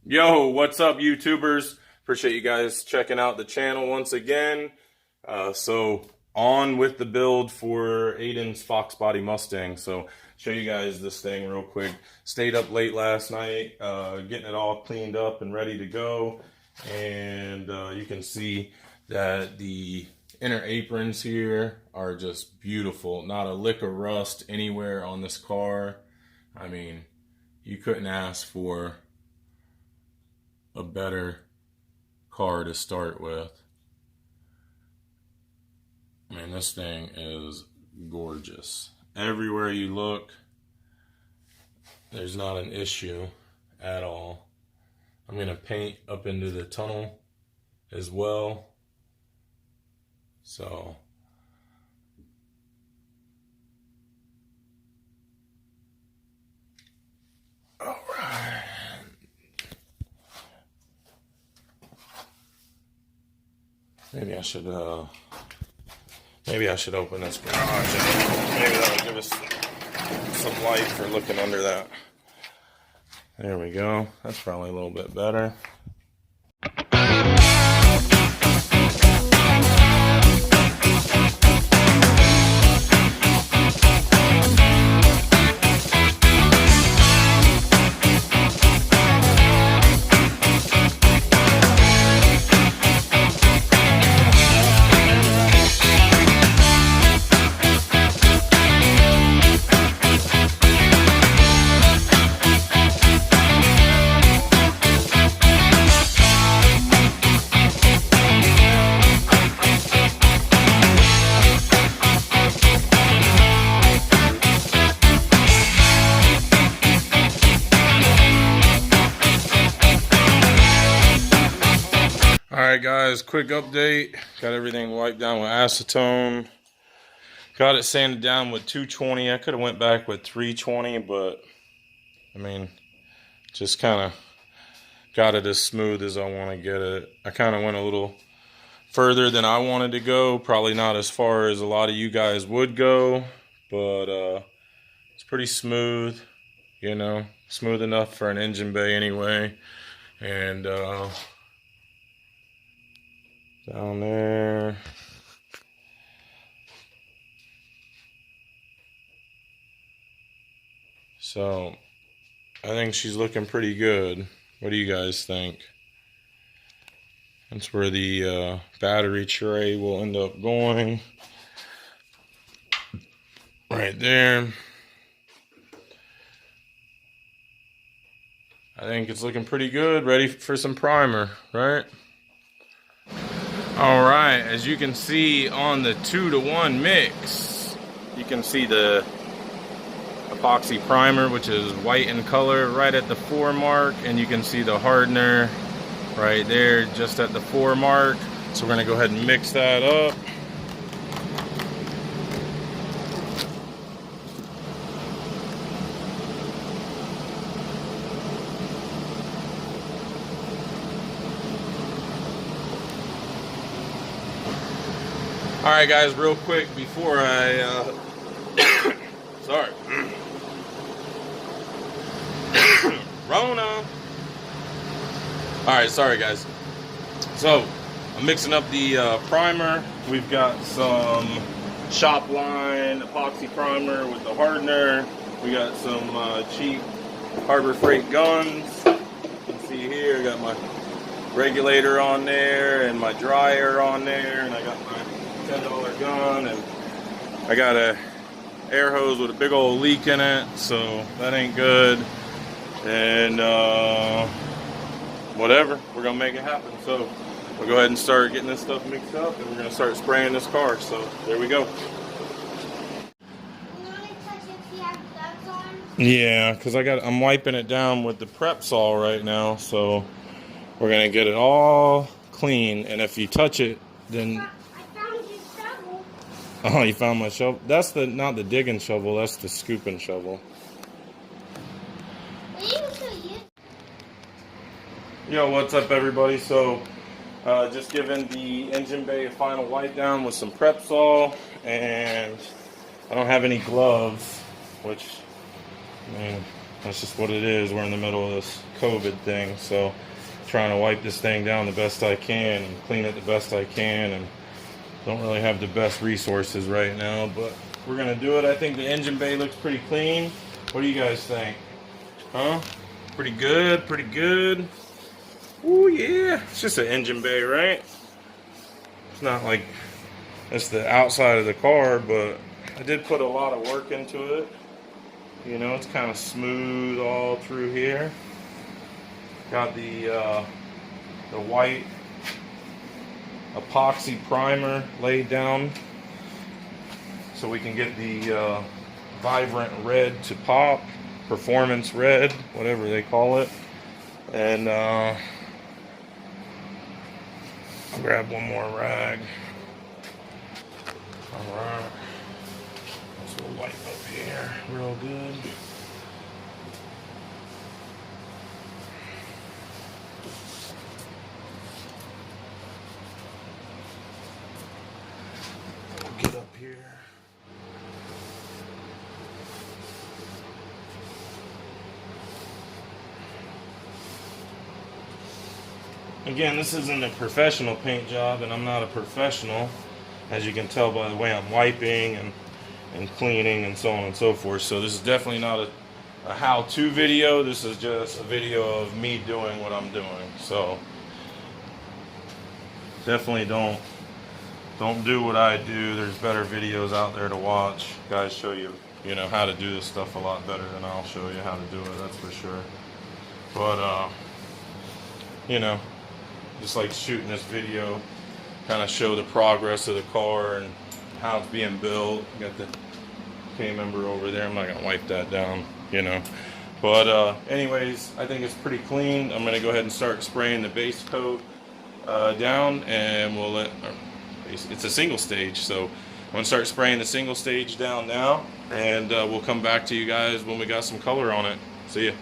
Yo, what's up, YouTubers? Appreciate you guys checking out the channel once again. So on with the build for Aiden's Foxbody Mustang. So show you guys this thing real quick. Stayed up late last night, getting it all cleaned up and ready to go. And you can see that the inner aprons here are just beautiful. Not a lick of rust anywhere on this car. I mean, you couldn't ask for a better car to start with. I mean, this thing is gorgeous. Everywhere you look, there's not an issue at all. I'm gonna paint up into the tunnel as well. So all right. Maybe I should open this garage. Maybe that'll give us some light for looking under that. There we go. That's probably a little bit better. Alright guys, quick update. Got everything wiped down with acetone. Got it sanded down with 220. I could have went back with 320, but I mean, just kind of got it as smooth as I want to get it. I kind of went a little further than I wanted to go. Probably not as far as a lot of you guys would go, but it's pretty smooth, you know, smooth enough for an engine bay anyway. And down there. So I think she's looking pretty good. What do you guys think? That's where the battery tray will end up going. Right there. I think it's looking pretty good. Ready for some primer, right? Alright, as you can see on the 2-to-1 mix, you can see the epoxy primer, which is white in color, right at the 4 mark, and you can see the hardener right there just at the 4 mark. So we're going to go ahead and mix that up. Alright guys, real quick before I, sorry. Rona. Alright, sorry guys. So, I'm mixing up the primer. We've got some shop line epoxy primer with the hardener. We got some cheap Harbor Freight guns. You can see here, I got my regulator on there and my dryer on there, and I got my $10 gun, and I got a air hose with a big old leak in it, so that ain't good. And whatever, we're gonna make it happen. So we'll go ahead and start getting this stuff mixed up, and we're gonna start spraying this car. So there we go. Yeah, because I'm wiping it down with the prep saw right now, so we're gonna get it all clean. And if you touch it, then oh, you found my shovel? That's not the digging shovel, that's the scooping shovel. Yo, what's up everybody? So, just giving the engine bay a final wipe down with some prep saw, and I don't have any gloves, which, I mean, that's just what it is. We're in the middle of this COVID thing. So trying to wipe this thing down the best I can and clean it the best I can, and don't really have the best resources right now, but we're gonna do it. I think the engine bay looks pretty clean. What do you guys think? Huh? Pretty good, pretty good. Oh yeah, it's just an engine bay, right? It's not like it's the outside of the car, but I did put a lot of work into it. You know, it's kind of smooth all through here. Got the white epoxy primer laid down so we can get the vibrant red to pop, performance red, whatever they call it. And I'll grab one more rag. Alright, so we'll wipe up here real good. Get up here. Again, this isn't a professional paint job, and I'm not a professional, as you can tell by the way I'm wiping and cleaning and so on and so forth. So this is definitely not a how-to video. This is just a video of me doing what I'm doing. So definitely don't do what I do. There's better videos out there to watch. Guys show you, how to do this stuff a lot better than I'll show you how to do it, that's for sure. But, just like shooting this video, kind of show the progress of the car and how it's being built. Got the K member over there. I'm not going to wipe that down, But, anyways, I think it's pretty clean. I'm going to go ahead and start spraying the base coat down, and we'll let... It's a single stage, so I'm going to start spraying the single stage down now, and we'll come back to you guys when we got some color on it. See ya.